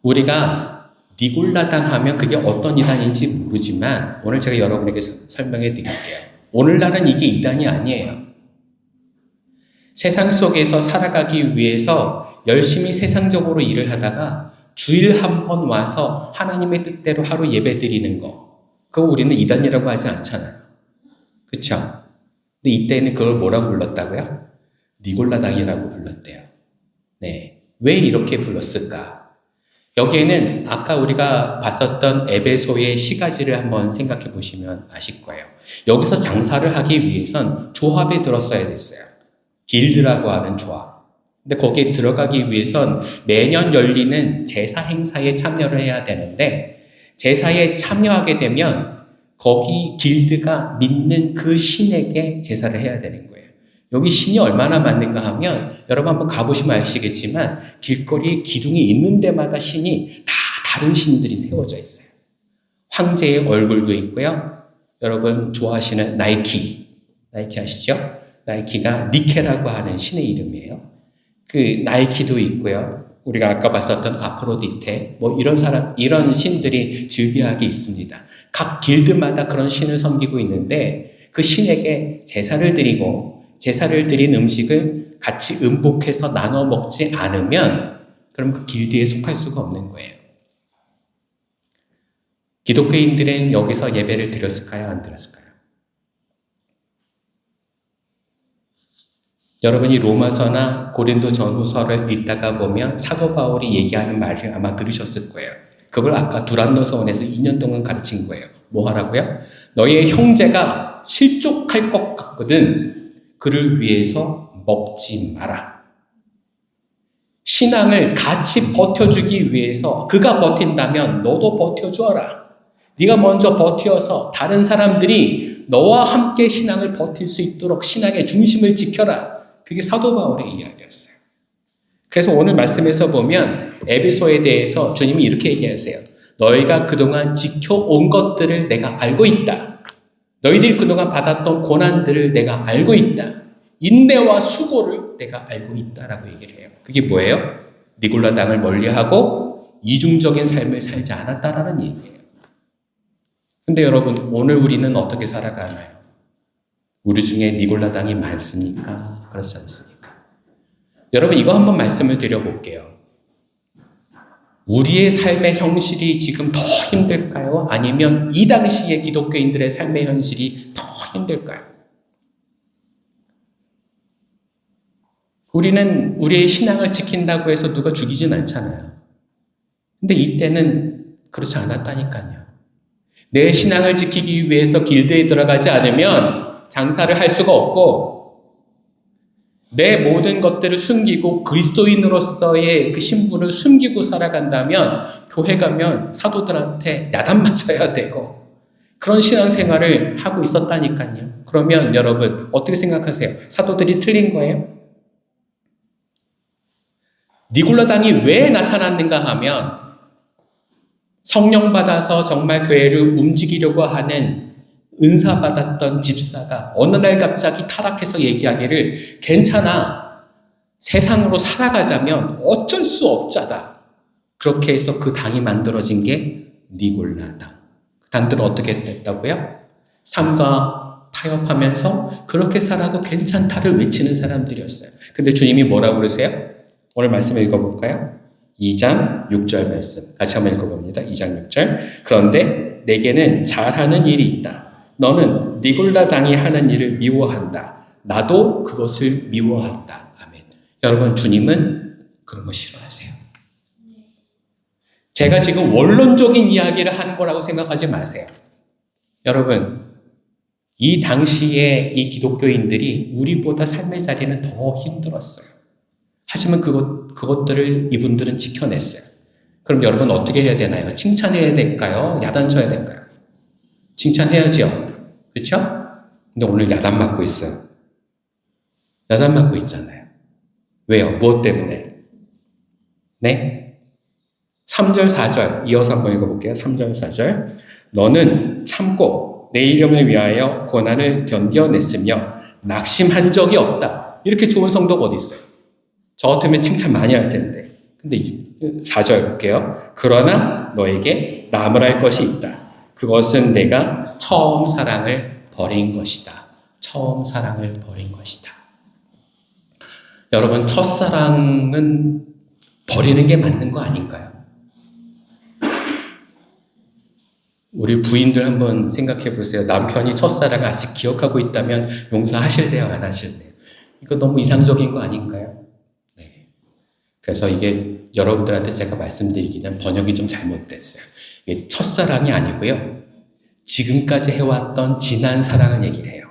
우리가 니골라당 하면 그게 어떤 이단인지 모르지만 오늘 제가 여러분에게 설명해 드릴게요. 오늘날은 이게 이단이 아니에요. 세상 속에서 살아가기 위해서 열심히 세상적으로 일을 하다가 주일 한 번 와서 하나님의 뜻대로 하루 예배 드리는 거, 그거 우리는 이단이라고 하지 않잖아요. 그렇죠? 근데 이때는 그걸 뭐라고 불렀다고요? 니골라당이라고 불렀대요. 네, 왜 이렇게 불렀을까? 여기에는 아까 우리가 봤었던 에베소의 시가지를 한번 생각해 보시면 아실 거예요. 여기서 장사를 하기 위해선 조합에 들었어야 됐어요. 길드라고 하는 조합. 근데 거기에 들어가기 위해선 매년 열리는 제사 행사에 참여를 해야 되는데 제사에 참여하게 되면 거기 길드가 믿는 그 신에게 제사를 해야 되는 거예요. 여기 신이 얼마나 많은가 하면 여러분 한번 가보시면 아시겠지만 길거리에 기둥이 있는 데마다 신이 다 다른 신들이 세워져 있어요. 황제의 얼굴도 있고요. 여러분 좋아하시는 나이키 아시죠? 나이키가 니케라고 하는 신의 이름이에요. 그 나이키도 있고요. 우리가 아까 봤었던 아프로디테, 이런 신들이 즐비하게 있습니다. 각 길드마다 그런 신을 섬기고 있는데 그 신에게 제사를 드리고 제사를 드린 음식을 같이 음복해서 나눠 먹지 않으면 그럼 그 길드에 속할 수가 없는 거예요. 기독교인들은 여기서 예배를 드렸을까요? 안 드렸을까요? 여러분이 로마서나 고린도 전후서를 읽다가 보면 사도 바울이 얘기하는 말을 아마 들으셨을 거예요. 그걸 아까 두란노 서원에서 2년 동안 가르친 거예요. 뭐 하라고요? 너의 형제가 실족할 것 같거든. 그를 위해서 먹지 마라. 신앙을 같이 버텨주기 위해서 그가 버틴다면 너도 버텨주어라. 네가 먼저 버텨서 다른 사람들이 너와 함께 신앙을 버틸 수 있도록 신앙의 중심을 지켜라. 그게 사도 바울의 이야기였어요. 그래서 오늘 말씀에서 보면 에베소에 대해서 주님이 이렇게 얘기하세요. 너희가 그동안 지켜온 것들을 내가 알고 있다. 너희들이 그동안 받았던 고난들을 내가 알고 있다. 인내와 수고를 내가 알고 있다라고 얘기를 해요. 그게 뭐예요? 니골라 당을 멀리하고 이중적인 삶을 살지 않았다라는 얘기예요. 근데 여러분, 오늘 우리는 어떻게 살아가나요? 우리 중에 니골라 당이 많습니까? 그렇지 않습니까? 여러분, 이거 한번 말씀을 드려볼게요. 우리의 삶의 현실이 지금 더 힘들까요? 아니면 이 당시의 기독교인들의 삶의 현실이 더 힘들까요? 우리는 우리의 신앙을 지킨다고 해서 누가 죽이진 않잖아요. 근데 이때는 그렇지 않았다니까요. 내 신앙을 지키기 위해서 길드에 들어가지 않으면 장사를 할 수가 없고, 내 모든 것들을 숨기고 그리스도인으로서의 그 신분을 숨기고 살아간다면 교회 가면 사도들한테 야단 맞아야 되고 그런 신앙생활을 하고 있었다니까요. 그러면 여러분 어떻게 생각하세요? 사도들이 틀린 거예요? 니골라 당이 왜 나타났는가 하면 성령 받아서 정말 교회를 움직이려고 하는 은사 받았던 집사가 어느 날 갑자기 타락해서 얘기하기를 괜찮아. 세상으로 살아가자면 어쩔 수 없잖아. 그렇게 해서 그 당이 만들어진 게 니골라 당. 그 당들은 어떻게 됐다고요? 삶과 타협하면서 그렇게 살아도 괜찮다를 외치는 사람들이었어요. 근데 주님이 뭐라고 그러세요? 오늘 말씀 읽어볼까요? 2장 6절 말씀 같이 한번 읽어봅니다. 2장 6절. 그런데 내게는 잘하는 일이 있다. 너는 니골라 당이 하는 일을 미워한다. 나도 그것을 미워한다. 아멘. 여러분, 주님은 그런 거 싫어하세요. 제가 지금 원론적인 이야기를 하는 거라고 생각하지 마세요. 여러분, 이 당시에 이 기독교인들이 우리보다 삶의 자리는 더 힘들었어요. 하지만 그것들을 이분들은 지켜냈어요. 그럼 여러분 어떻게 해야 되나요? 칭찬해야 될까요? 야단쳐야 될까요? 칭찬해야죠. 그렇죠? 근데 오늘 야단 맞고 있어요. 야단 맞고 있잖아요. 왜요? 무엇 때문에? 네? 3절, 4절 이어서 한번 읽어볼게요. 3절, 4절. 너는 참고 내 이름을 위하여 고난을 견뎌냈으며 낙심한 적이 없다. 이렇게 좋은 성도가 어디 있어요? 저 같으면 칭찬 많이 할 텐데. 근데 4절 볼게요. 그러나 너에게 나무랄 것이 있다. 그것은 내가 처음 사랑을 버린 것이다. 처음 사랑을 버린 것이다. 여러분, 첫사랑은 버리는 게 맞는 거 아닌가요? 우리 부인들 한번 생각해 보세요. 남편이 첫사랑을 아직 기억하고 있다면 용서하실래요? 안 하실래요? 이거 너무 이상적인 거 아닌가요? 네. 그래서 이게 여러분들한테 제가 말씀드리기는 번역이 좀 잘못됐어요. 이게 첫사랑이 아니고요. 지금까지 해왔던 지난 사랑을 얘기를 해요.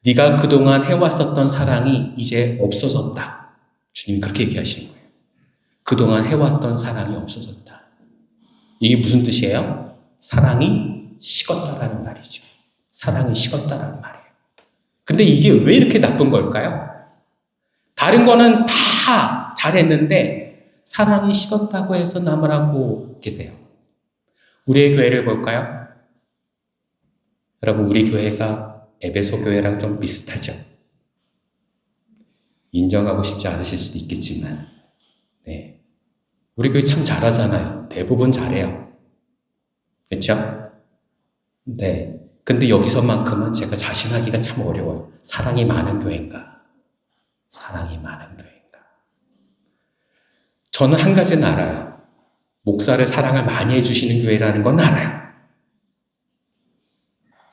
네가 그동안 해왔었던 사랑이 이제 없어졌다. 주님이 그렇게 얘기하시는 거예요. 그동안 해왔던 사랑이 없어졌다. 이게 무슨 뜻이에요? 사랑이 식었다라는 말이죠. 사랑이 식었다라는 말이에요. 근데 이게 왜 이렇게 나쁜 걸까요? 다른 거는 다 잘했는데 사랑이 식었다고 해서 남으라고 계세요. 우리의 교회를 볼까요? 여러분, 우리 교회가 에베소 교회랑 좀 비슷하죠? 인정하고 싶지 않으실 수도 있겠지만, 네. 우리 교회 참 잘하잖아요. 대부분 잘해요. 그렇죠? 네. 근데 여기서만큼은 제가 자신하기가 참 어려워요. 사랑이 많은 교회인가? 사랑이 많은 교회인가? 저는 한 가지는 알아요. 목사를 사랑을 많이 해주시는 교회라는 건 알아요.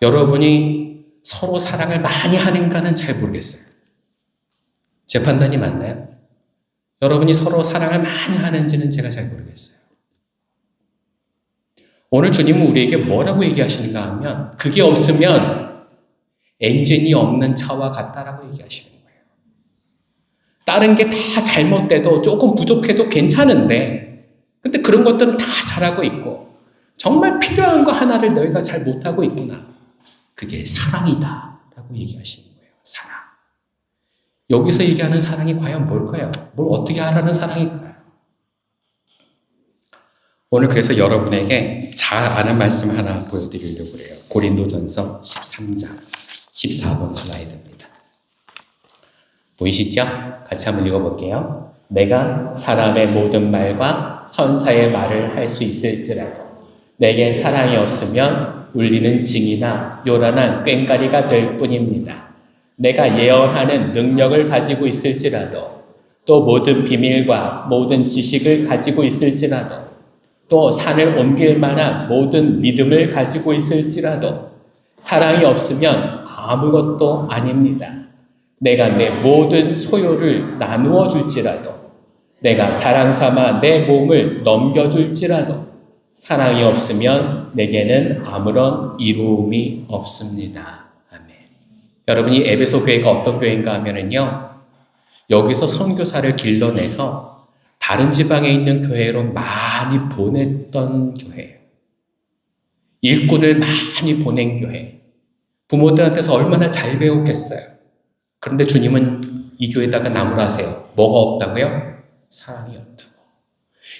여러분이 서로 사랑을 많이 하는가는 잘 모르겠어요. 제 판단이 맞나요? 여러분이 서로 사랑을 많이 하는지는 제가 잘 모르겠어요. 오늘 주님은 우리에게 뭐라고 얘기하시는가 하면 그게 없으면 엔진이 없는 차와 같다라고 얘기하시는 거예요. 다른 게 다 잘못돼도 조금 부족해도 괜찮은데 근데 그런 것들은 다 잘하고 있고 정말 필요한 거 하나를 너희가 잘 못하고 있구나. 그게 사랑이다 라고 얘기하시는 거예요. 사랑. 여기서 얘기하는 사랑이 과연 뭘까요? 뭘 어떻게 하라는 사랑일까요? 오늘 그래서 여러분에게 잘 아는 말씀 하나 보여드리려고 해요. 고린도전서 13장 14번 슬라이드입니다. 보이시죠? 같이 한번 읽어볼게요. 내가 사람의 모든 말과 천사의 말을 할 수 있을지라도 내겐 사랑이 없으면 울리는 징이나 요란한 꽹과리가 될 뿐입니다. 내가 예언하는 능력을 가지고 있을지라도 또 모든 비밀과 모든 지식을 가지고 있을지라도 또 산을 옮길 만한 모든 믿음을 가지고 있을지라도 사랑이 없으면 아무것도 아닙니다. 내가 내 모든 소유를 나누어 줄지라도 내가 자랑 삼아 내 몸을 넘겨줄지라도 사랑이 없으면 내게는 아무런 이로움이 없습니다. 아멘. 여러분이 에베소 교회가 어떤 교회인가 하면은요, 여기서 선교사를 길러내서 다른 지방에 있는 교회로 많이 보냈던 교회예요. 일꾼을 많이 보낸 교회. 부모들한테서 얼마나 잘 배웠겠어요. 그런데 주님은 이 교회에다가 나무라세요. 뭐가 없다고요? 사랑이 없다고.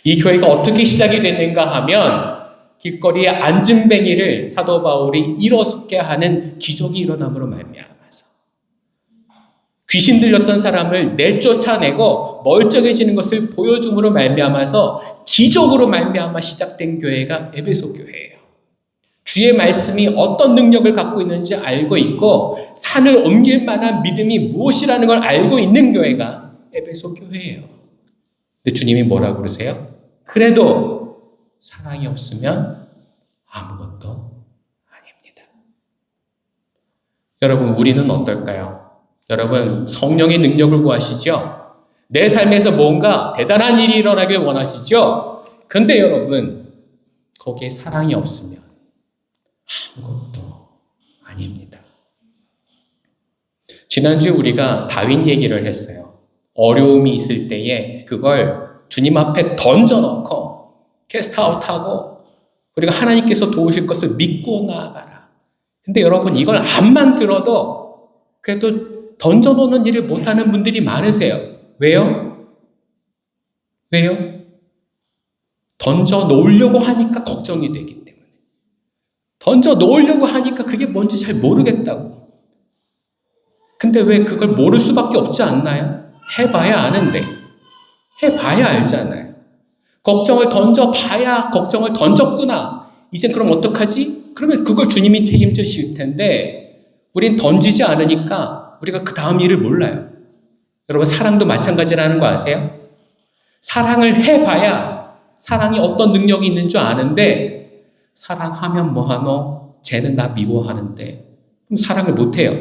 이 교회가 어떻게 시작이 됐는가 하면 길거리에 앉은뱅이를 사도 바울이 일어섰게 하는 기적이 일어남으로 말미암아서 귀신 들렸던 사람을 내쫓아내고 멀쩡해지는 것을 보여줌으로 말미암아서 기적으로 말미암아 시작된 교회가 에베소 교회예요. 주의 말씀이 어떤 능력을 갖고 있는지 알고 있고 산을 옮길 만한 믿음이 무엇이라는 걸 알고 있는 교회가 에베소 교회예요. 근데 주님이 뭐라고 그러세요? 그래도 사랑이 없으면 아무것도 아닙니다. 여러분, 우리는 어떨까요? 여러분, 성령의 능력을 구하시죠? 내 삶에서 뭔가 대단한 일이 일어나길 원하시죠? 근데 여러분, 거기에 사랑이 없으면 아무것도 아닙니다. 지난주에 우리가 다윈 얘기를 했어요. 어려움이 있을 때에 그걸 주님 앞에 던져놓고 캐스트아웃하고 우리가 하나님께서 도우실 것을 믿고 나아가라. 근데 여러분, 이걸 암만 들어도 그래도 던져놓는 일을 못하는 분들이 많으세요. 왜요? 왜요? 던져놓으려고 하니까 걱정이 되기 때문에. 던져놓으려고 하니까 그게 뭔지 잘 모르겠다고. 근데 왜 그걸 모를 수밖에 없지 않나요? 해봐야 아는데. 해봐야 알잖아요. 걱정을 던져봐야 걱정을 던졌구나. 이제 그럼 어떡하지? 그러면 그걸 주님이 책임지실 텐데 우린 던지지 않으니까 우리가 그 다음 일을 몰라요. 여러분, 사랑도 마찬가지라는 거 아세요? 사랑을 해봐야 사랑이 어떤 능력이 있는 줄 아는데 사랑하면 뭐하노? 쟤는 나 미워하는데 그럼 사랑을 못해요.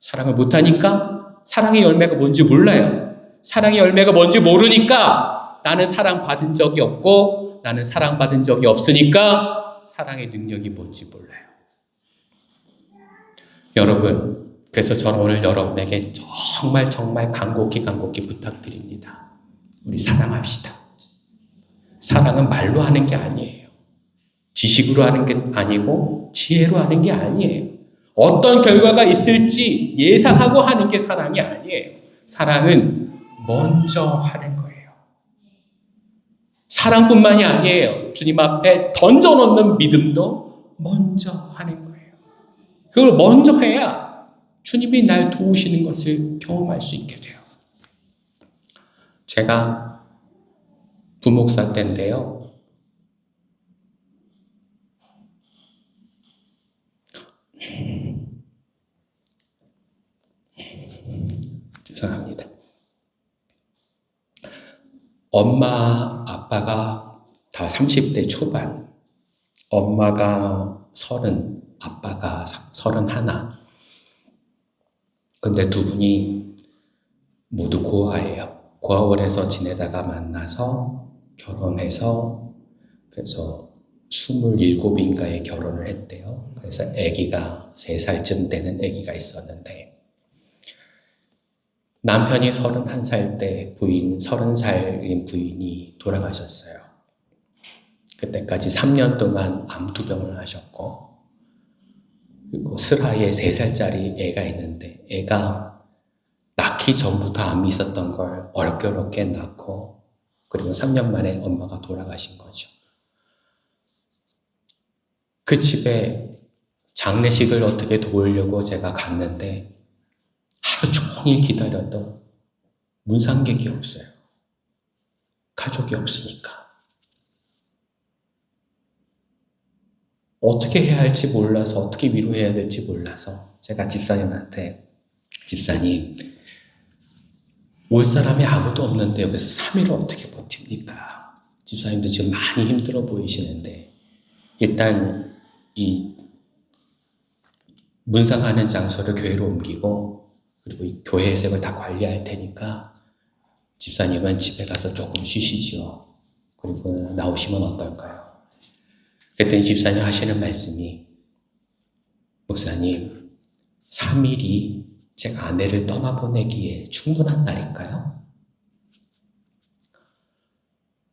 사랑을 못하니까 사랑의 열매가 뭔지 몰라요. 사랑의 열매가 뭔지 모르니까 나는 사랑받은 적이 없고 나는 사랑받은 적이 없으니까 사랑의 능력이 뭔지 몰라요. 여러분, 그래서 저는 오늘 여러분에게 정말 간곡히 부탁드립니다. 우리 사랑합시다. 사랑은 말로 하는 게 아니에요. 지식으로 하는 게 아니고 지혜로 하는 게 아니에요. 어떤 결과가 있을지 예상하고 하는 게 사랑이 아니에요. 사랑은 먼저 하는 거예요. 사랑뿐만이 아니에요. 주님 앞에 던져놓는 믿음도 먼저 하는 거예요. 그걸 먼저 해야 주님이 날 도우시는 것을 경험할 수 있게 돼요. 제가 부목사 때인데요. 죄송합니다. 엄마, 아빠가 다 30대 초반, 엄마가 30, 아빠가 31. 근데 두 분이 모두 고아예요. 고아원에서 지내다가 만나서 결혼해서 그래서 27인가에 결혼을 했대요. 그래서 아기가 3살쯤 되는 아기가 있었는데 남편이 31살 때 30살인 부인이 돌아가셨어요. 그때까지 3년 동안 암투병을 하셨고 그리고 슬하에 3살짜리 애가 있는데 애가 낳기 전부터 암이 있었던 걸 어렵게 낳고 그리고 3년 만에 엄마가 돌아가신 거죠. 그 집에 장례식을 어떻게 도우려고 제가 갔는데 하루 종일 기다려도 문상객이 없어요. 가족이 없으니까. 어떻게 해야 할지 몰라서 어떻게 위로해야 될지 몰라서 제가 집사님한테 집사님 올 사람이 아무도 없는데 여기서 3일을 어떻게 버팁니까? 집사님도 지금 많이 힘들어 보이시는데 일단 이 문상하는 장소를 교회로 옮기고 그리고 이 교회 예색을 다 관리할 테니까 집사님은 집에 가서 조금 쉬시지요. 그리고 나오시면 어떨까요? 그랬더니 집사님 하시는 말씀이 목사님 3일이 제가 아내를 떠나보내기에 충분한 날일까요?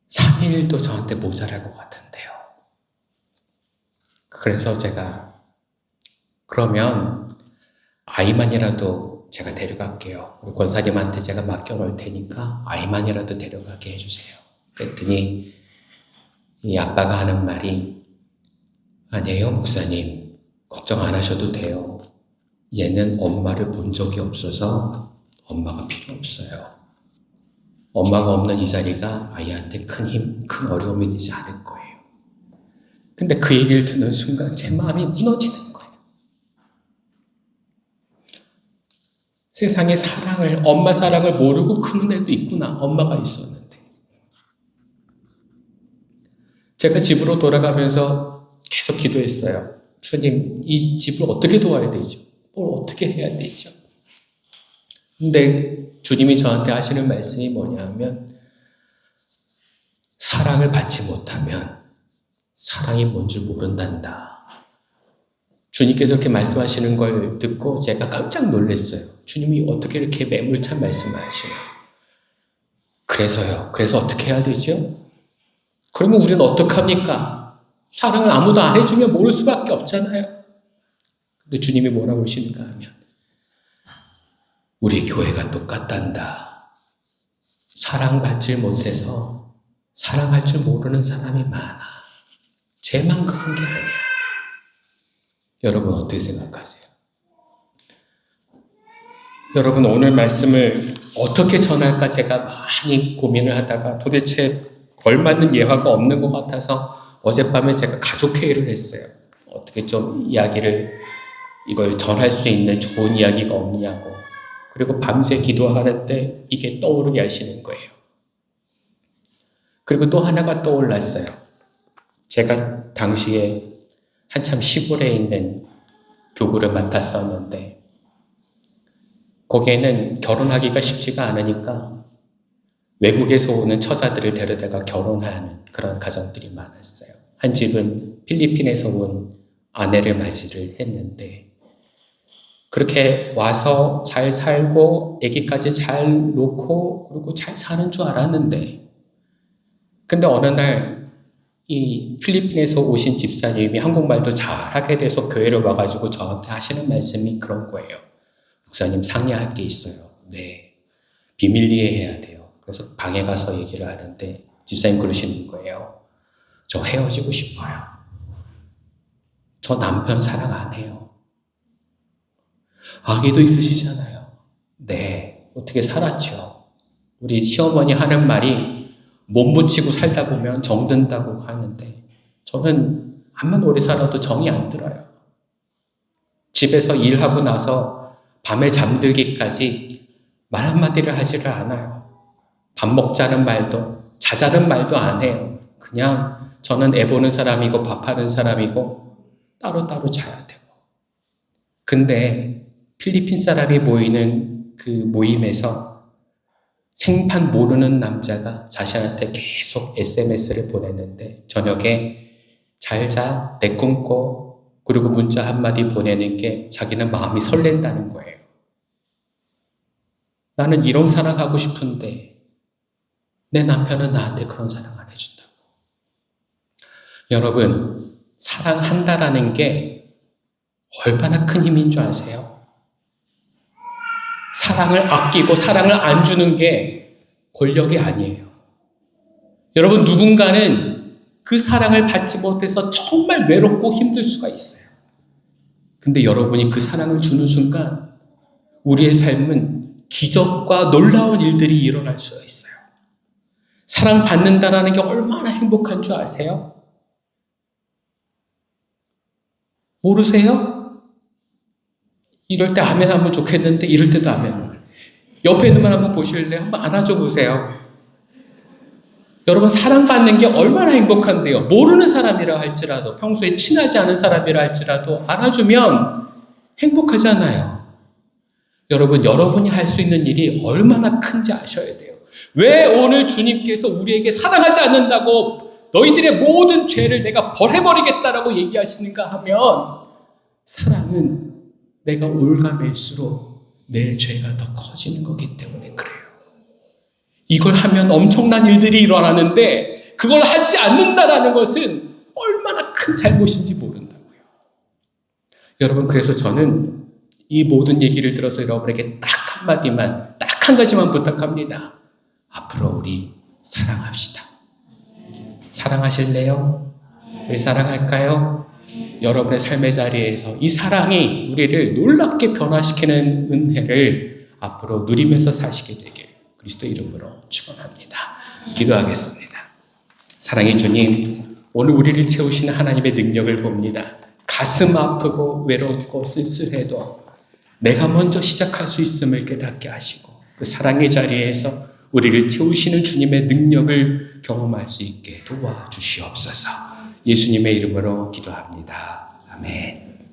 3일도 저한테 모자랄 것 같은데요. 그래서 제가 그러면 아이만이라도 제가 데려갈게요. 우리 권사님한테 제가 맡겨놓을 테니까 아이만이라도 데려가게 해주세요. 그랬더니 이 아빠가 하는 말이 아니에요 목사님 걱정 안 하셔도 돼요. 얘는 엄마를 본 적이 없어서 엄마가 필요 없어요. 엄마가 없는 이 자리가 아이한테 큰 어려움이 되지 않을 거예요. 근데 그 얘기를 듣는 순간 제 마음이 무너지는 거예요. 세상에 엄마 사랑을 모르고 크는 애도 있구나. 엄마가 있었는데. 제가 집으로 돌아가면서 계속 기도했어요. 주님, 이 집을 어떻게 도와야 되죠? 뭘 어떻게 해야 되죠? 근데 주님이 저한테 하시는 말씀이 뭐냐면 사랑을 받지 못하면 사랑이 뭔 줄 모른단다. 주님께서 이렇게 말씀하시는 걸 듣고 제가 깜짝 놀랐어요. 주님이 어떻게 이렇게 매몰찬 말씀을 하시나. 그래서요. 그래서 어떻게 해야 되죠? 그러면 우리는 어떡합니까? 사랑을 아무도 안 해주면 모를 수밖에 없잖아요. 근데 주님이 뭐라고 그러시는가 하면 우리 교회가 똑같단다. 사랑받지 못해서 사랑할 줄 모르는 사람이 많아. 쟤만 그런 게 아니야. 여러분 어떻게 생각하세요? 여러분 오늘 말씀을 어떻게 전할까 제가 많이 고민을 하다가 도대체 걸맞는 예화가 없는 것 같아서 어젯밤에 제가 가족회의를 했어요. 어떻게 좀 이걸 전할 수 있는 좋은 이야기가 없냐고. 그리고 밤새 기도하는데 이게 떠오르게 하시는 거예요. 그리고 또 하나가 떠올랐어요. 제가 당시에 한참 시골에 있는 교구를 맡았었는데 거기에는 결혼하기가 쉽지가 않으니까 외국에서 오는 처자들을 데려다가 결혼하는 그런 가정들이 많았어요. 한 집은 필리핀에서 온 아내를 맞이를 했는데 그렇게 와서 잘 살고 아기까지 잘 놓고 그리고 잘 사는 줄 알았는데 근데 어느 날 이 필리핀에서 오신 집사님이 한국말도 잘하게 돼서 교회를 와가지고 저한테 하시는 말씀이 그런 거예요. 목사님 상의할 게 있어요. 네. 비밀리에 해야 돼요. 그래서 방에 가서 얘기를 하는데 집사님 그러시는 거예요. 저 헤어지고 싶어요. 저 남편 사랑 안 해요. 아기도 있으시잖아요. 네. 어떻게 살았죠? 우리 시어머니 하는 말이 몸 붙이고 살다 보면 정든다고 하는데 저는 암만 오래 살아도 정이 안 들어요. 집에서 일하고 나서 밤에 잠들기까지 말 한마디를 하지를 않아요. 밥 먹자는 말도 자자는 말도 안 해요. 그냥 저는 애 보는 사람이고 밥하는 사람이고 따로따로 자야 되고. 근데 필리핀 사람이 모이는 그 모임에서 생판 모르는 남자가 자신한테 계속 SMS를 보냈는데 저녁에 잘 자, 내 꿈 꿔. 그리고 문자 한마디 보내는 게 자기는 마음이 설렌다는 거예요. 나는 이런 사랑하고 싶은데 내 남편은 나한테 그런 사랑 안 해준다고. 여러분, 사랑한다라는 게 얼마나 큰 힘인 줄 아세요? 사랑을 아끼고 사랑을 안 주는 게 권력이 아니에요. 여러분, 누군가는 그 사랑을 받지 못해서 정말 외롭고 힘들 수가 있어요. 근데 여러분이 그 사랑을 주는 순간 우리의 삶은 기적과 놀라운 일들이 일어날 수가 있어요. 사랑받는다라는 게 얼마나 행복한 줄 아세요? 모르세요? 이럴 때 아멘 하면 좋겠는데 이럴 때도 아멘. 옆에 있는 분 한번 보실래요? 한번 안아줘 보세요. 여러분, 사랑받는 게 얼마나 행복한데요. 모르는 사람이라 할지라도, 평소에 친하지 않은 사람이라 할지라도 안아주면 행복하잖아요. 여러분, 여러분이 할 수 있는 일이 얼마나 큰지 아셔야 돼요. 왜 오늘 주님께서 우리에게 사랑하지 않는다고 너희들의 모든 죄를 내가 벌해버리겠다라고 얘기하시는가 하면, 사랑은 내가 올가맬수록 내 죄가 더 커지는 거기 때문에 그래요. 이걸 하면 엄청난 일들이 일어나는데 그걸 하지 않는다라는 것은 얼마나 큰 잘못인지 모른다고요. 여러분, 그래서 저는 이 모든 얘기를 들어서 여러분에게 딱 한마디만, 딱 한 가지만 부탁합니다. 앞으로 우리 사랑합시다. 사랑하실래요? 우리 사랑할까요? 여러분의 삶의 자리에서 이 사랑이 우리를 놀랍게 변화시키는 은혜를 앞으로 누리면서 사시게 되길 그리스도 이름으로 축원합니다. 기도하겠습니다. 사랑의 주님, 오늘 우리를 채우시는 하나님의 능력을 봅니다. 가슴 아프고 외롭고 쓸쓸해도 내가 먼저 시작할 수 있음을 깨닫게 하시고 그 사랑의 자리에서 우리를 채우시는 주님의 능력을 경험할 수 있게 도와주시옵소서. 예수님의 이름으로 기도합니다. 아멘.